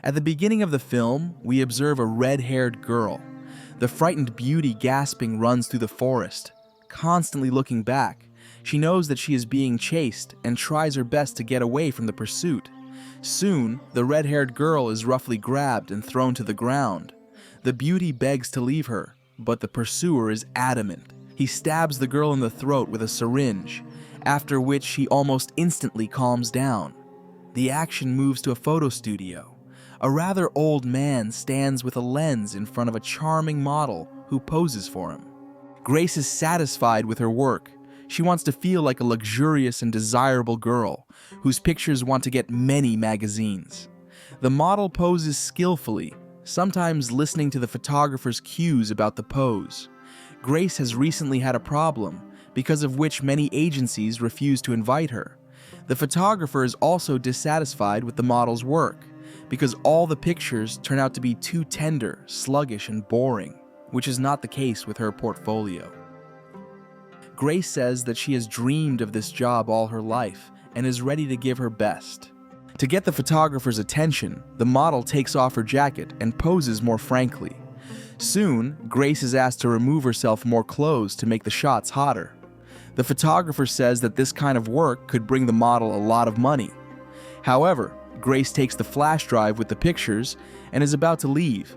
At the beginning of the film, we observe a red-haired girl. The frightened beauty gasping runs through the forest, constantly looking back. She knows that she is being chased and tries her best to get away from the pursuit. Soon, the red-haired girl is roughly grabbed and thrown to the ground. The beauty begs to leave her, but the pursuer is adamant. He stabs the girl in the throat with a syringe, after which she almost instantly calms down. The action moves to a photo studio. A rather old man stands with a lens in front of a charming model who poses for him. Grace is satisfied with her work. She wants to feel like a luxurious and desirable girl whose pictures want to get many magazines. The model poses skillfully, sometimes listening to the photographer's cues about the pose. Grace has recently had a problem, because of which many agencies refuse to invite her. The photographer is also dissatisfied with the model's work, because all the pictures turn out to be too tender, sluggish, and boring, which is not the case with her portfolio. Grace says that she has dreamed of this job all her life and is ready to give her best. To get the photographer's attention, the model takes off her jacket and poses more frankly. Soon, Grace is asked to remove herself more clothes to make the shots hotter. The photographer says that this kind of work could bring the model a lot of money. However, Grace takes the flash drive with the pictures and is about to leave.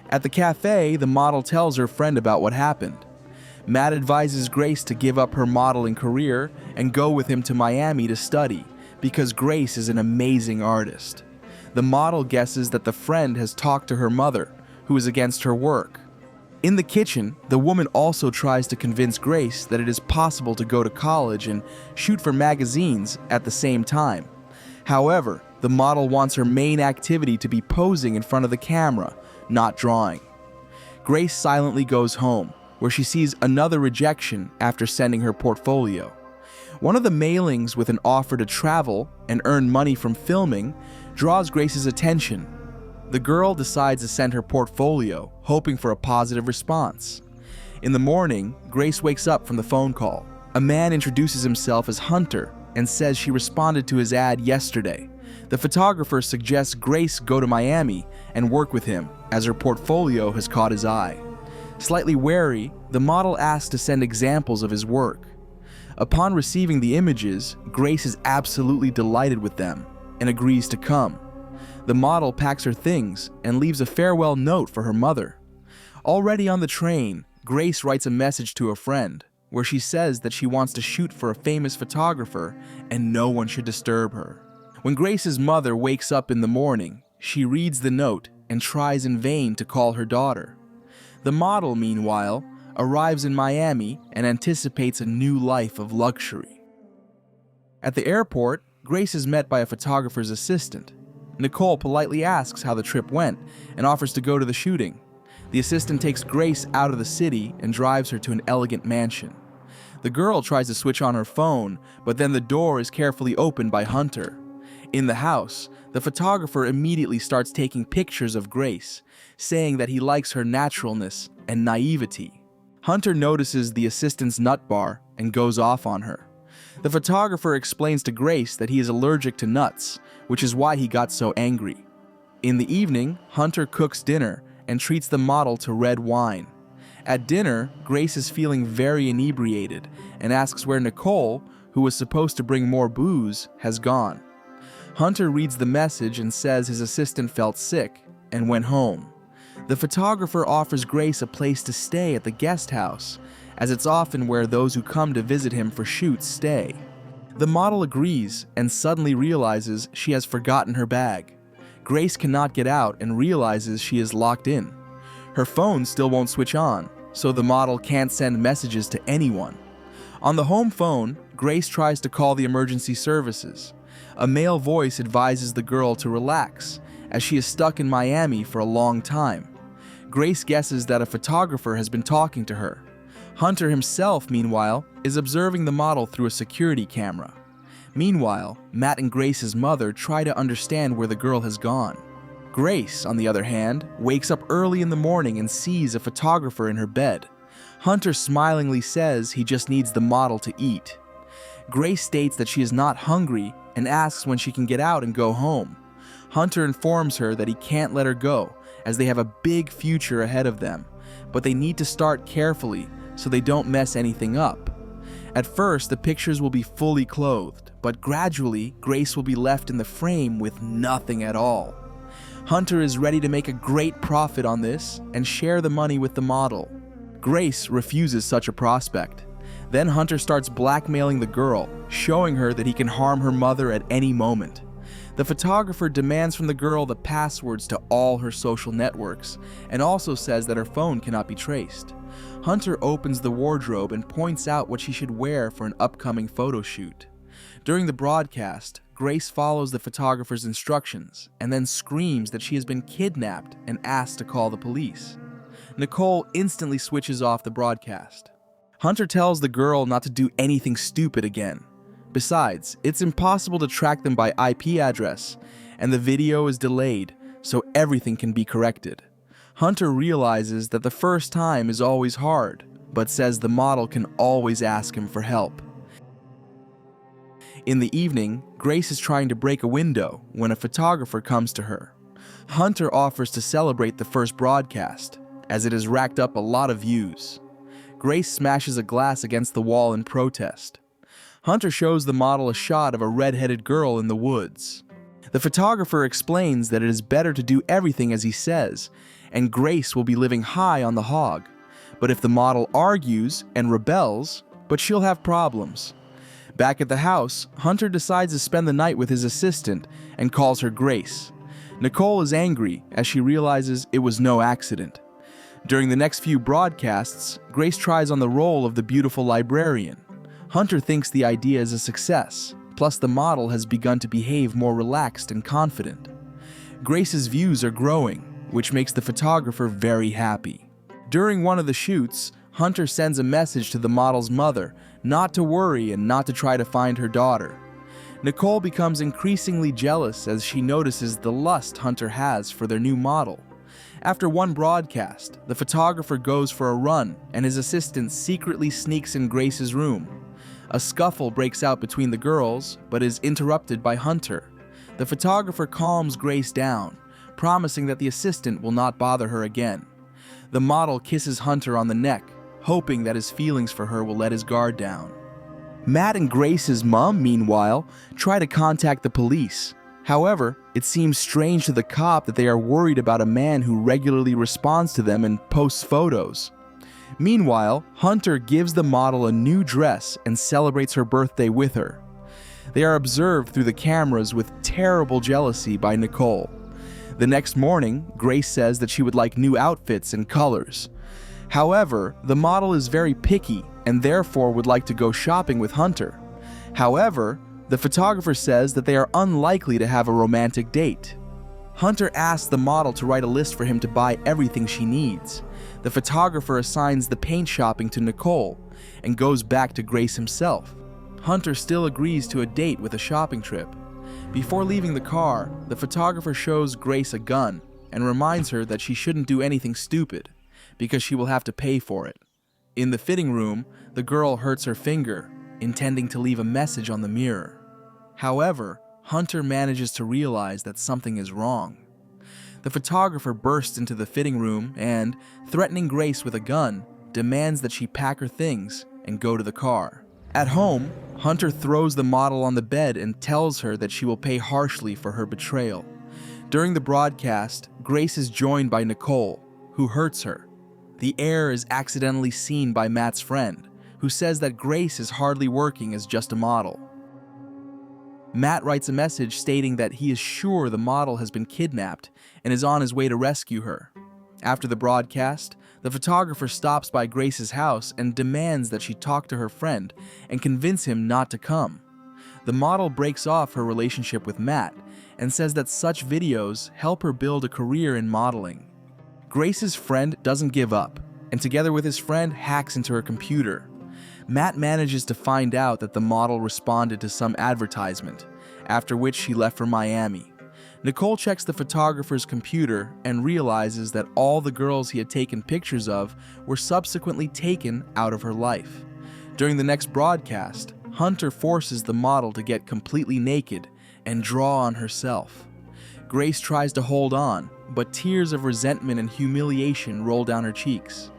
At the cafe, the model tells her friend about what happened. Matt advises Grace to give up her modeling career and go with him to Miami to study, because Grace is an amazing artist. The model guesses that the friend has talked to her mother, who is against her work. In the kitchen, the woman also tries to convince Grace that it is possible to go to college and shoot for magazines at the same time. However, the model wants her main activity to be posing in front of the camera, not drawing. Grace silently goes home, where she sees another rejection after sending her portfolio. One of the mailings with an offer to travel and earn money from filming draws Grace's attention. The girl decides to send her portfolio, hoping for a positive response. In the morning, Grace wakes up from the phone call. A man introduces himself as Hunter and says she responded to his ad yesterday. The photographer suggests Grace go to Miami and work with him, as her portfolio has caught his eye. Slightly wary, the model asks to send examples of his work. Upon receiving the images, Grace is absolutely delighted with them and agrees to come. The model packs her things and leaves a farewell note for her mother. Already on the train, Grace writes a message to a friend where she says that she wants to shoot for a famous photographer and no one should disturb her. When Grace's mother wakes up in the morning, she reads the note and tries in vain to call her daughter. The model, meanwhile, arrives in Miami and anticipates a new life of luxury. At the airport, Grace is met by a photographer's assistant. Nicole politely asks how the trip went and offers to go to the shooting. The assistant takes Grace out of the city and drives her to an elegant mansion. The girl tries to switch on her phone, but then the door is carefully opened by Hunter. In the house, the photographer immediately starts taking pictures of Grace, saying that he likes her naturalness and naivety. Hunter notices the assistant's nut bar and goes off on her. The photographer explains to Grace that he is allergic to nuts, which is why he got so angry. In the evening, Hunter cooks dinner and treats the model to red wine. At dinner, Grace is feeling very inebriated and asks where Nicole, who was supposed to bring more booze, has gone. Hunter reads the message and says his assistant felt sick and went home. The photographer offers Grace a place to stay at the guest house, as it's often where those who come to visit him for shoots stay. The model agrees and suddenly realizes she has forgotten her bag. Grace cannot get out and realizes she is locked in. Her phone still won't switch on, so the model can't send messages to anyone. On the home phone, Grace tries to call the emergency services. A male voice advises the girl to relax, as she is stuck in Miami for a long time. Grace guesses that a photographer has been talking to her. Hunter himself, meanwhile, is observing the model through a security camera. Meanwhile, Matt and Grace's mother try to understand where the girl has gone. Grace, on the other hand, wakes up early in the morning and sees a photographer in her bed. Hunter smilingly says he just needs the model to eat. Grace states that she is not hungry and asks when she can get out and go home. Hunter informs her that he can't let her go, as they have a big future ahead of them, but they need to start carefully so they don't mess anything up. At first, the pictures will be fully clothed, but gradually, Grace will be left in the frame with nothing at all. Hunter is ready to make a great profit on this and share the money with the model. Grace refuses such a prospect. Then Hunter starts blackmailing the girl, showing her that he can harm her mother at any moment. The photographer demands from the girl the passwords to all her social networks, and also says that her phone cannot be traced. Hunter opens the wardrobe and points out what she should wear for an upcoming photo shoot. During the broadcast, Grace follows the photographer's instructions and then screams that she has been kidnapped and asked to call the police. Nicole instantly switches off the broadcast. Hunter tells the girl not to do anything stupid again. Besides, it's impossible to track them by IP address, and the video is delayed, so everything can be corrected. Hunter realizes that the first time is always hard, but says the model can always ask him for help. In the evening, Grace is trying to break a window when a photographer comes to her. Hunter offers to celebrate the first broadcast, as it has racked up a lot of views. Grace smashes a glass against the wall in protest. Hunter shows the model a shot of a red-headed girl in the woods. The photographer explains that it is better to do everything as he says, and Grace will be living high on the hog. But if the model argues and rebels, but she'll have problems. Back at the house, Hunter decides to spend the night with his assistant and calls her Grace. Nicole is angry as she realizes it was no accident. During the next few broadcasts, Grace tries on the role of the beautiful librarian. Hunter thinks the idea is a success, plus the model has begun to behave more relaxed and confident. Grace's views are growing, which makes the photographer very happy. During one of the shoots, Hunter sends a message to the model's mother not to worry and not to try to find her daughter. Nicole becomes increasingly jealous as she notices the lust Hunter has for their new model. After one broadcast, the photographer goes for a run and his assistant secretly sneaks in Grace's room. A scuffle breaks out between the girls, but is interrupted by Hunter. The photographer calms Grace down, promising that the assistant will not bother her again. The model kisses Hunter on the neck, hoping that his feelings for her will let his guard down. Matt and Grace's mom, meanwhile, try to contact the police. However, it seems strange to the cop that they are worried about a man who regularly responds to them and posts photos. Meanwhile, Hunter gives the model a new dress and celebrates her birthday with her. They are observed through the cameras with terrible jealousy by Nicole. The next morning, Grace says that she would like new outfits and colors. However, the model is very picky and therefore would like to go shopping with Hunter. However, the photographer says that they are unlikely to have a romantic date. Hunter asks the model to write a list for him to buy everything she needs. The photographer assigns the paint shopping to Nicole and goes back to Grace himself. Hunter still agrees to a date with a shopping trip. Before leaving the car, the photographer shows Grace a gun and reminds her that she shouldn't do anything stupid, because she will have to pay for it. In the fitting room, the girl hurts her finger, intending to leave a message on the mirror. However, Hunter manages to realize that something is wrong. The photographer bursts into the fitting room and, threatening Grace with a gun, demands that she pack her things and go to the car. At home, Hunter throws the model on the bed and tells her that she will pay harshly for her betrayal. During the broadcast, Grace is joined by Nicole, who hurts her. The error is accidentally seen by Matt's friend, who says that Grace is hardly working as just a model. Matt writes a message stating that he is sure the model has been kidnapped and is on his way to rescue her. After the broadcast, the photographer stops by Grace's house and demands that she talk to her friend and convince him not to come. The model breaks off her relationship with Matt and says that such videos help her build a career in modeling. Grace's friend doesn't give up, and together with his friend hacks into her computer. Matt manages to find out that the model responded to some advertisement, after which she left for Miami. Nicole checks the photographer's computer and realizes that all the girls he had taken pictures of were subsequently taken out of her life. During the next broadcast, Hunter forces the model to get completely naked and draw on herself. Grace tries to hold on, but tears of resentment and humiliation roll down her cheeks.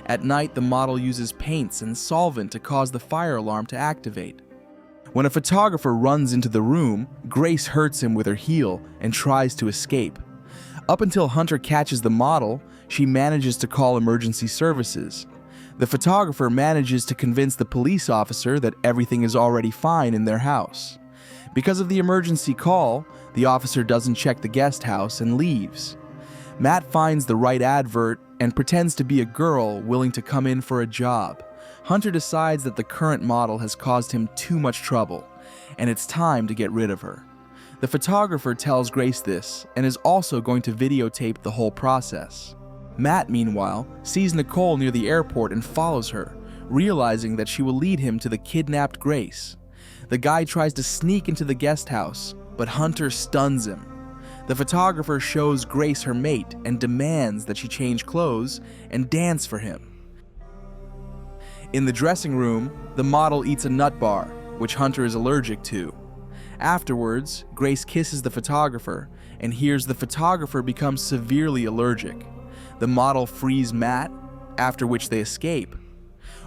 At night, the model uses paints and solvent to cause the fire alarm to activate. When a photographer runs into the room, Grace hurts him with her heel and tries to escape. Up until Hunter catches the model, she manages to call emergency services. The photographer manages to convince the police officer that everything is already fine in their house. Because of the emergency call, the officer doesn't check the guest house and leaves. Matt finds the right advert and pretends to be a girl willing to come in for a job. Hunter decides that the current model has caused him too much trouble, and it's time to get rid of her. The photographer tells Grace this and is also going to videotape the whole process. Matt, meanwhile, sees Nicole near the airport and follows her, realizing that she will lead him to the kidnapped Grace. The guy tries to sneak into the guest house, but Hunter stuns him. The photographer shows Grace her mate and demands that she change clothes and dance for him. In the dressing room, the model eats a nut bar, which Hunter is allergic to. Afterwards, Grace kisses the photographer and hears the photographer become severely allergic. The model frees Matt, after which they escape.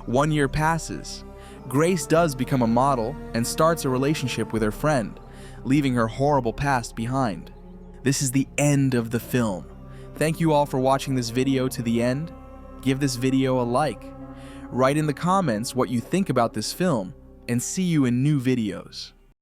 1 year passes. Grace does become a model and starts a relationship with her friend, leaving her horrible past behind. This is the end of the film. Thank you all for watching this video to the end. Give this video a like. Write in the comments what you think about this film, and see you in new videos.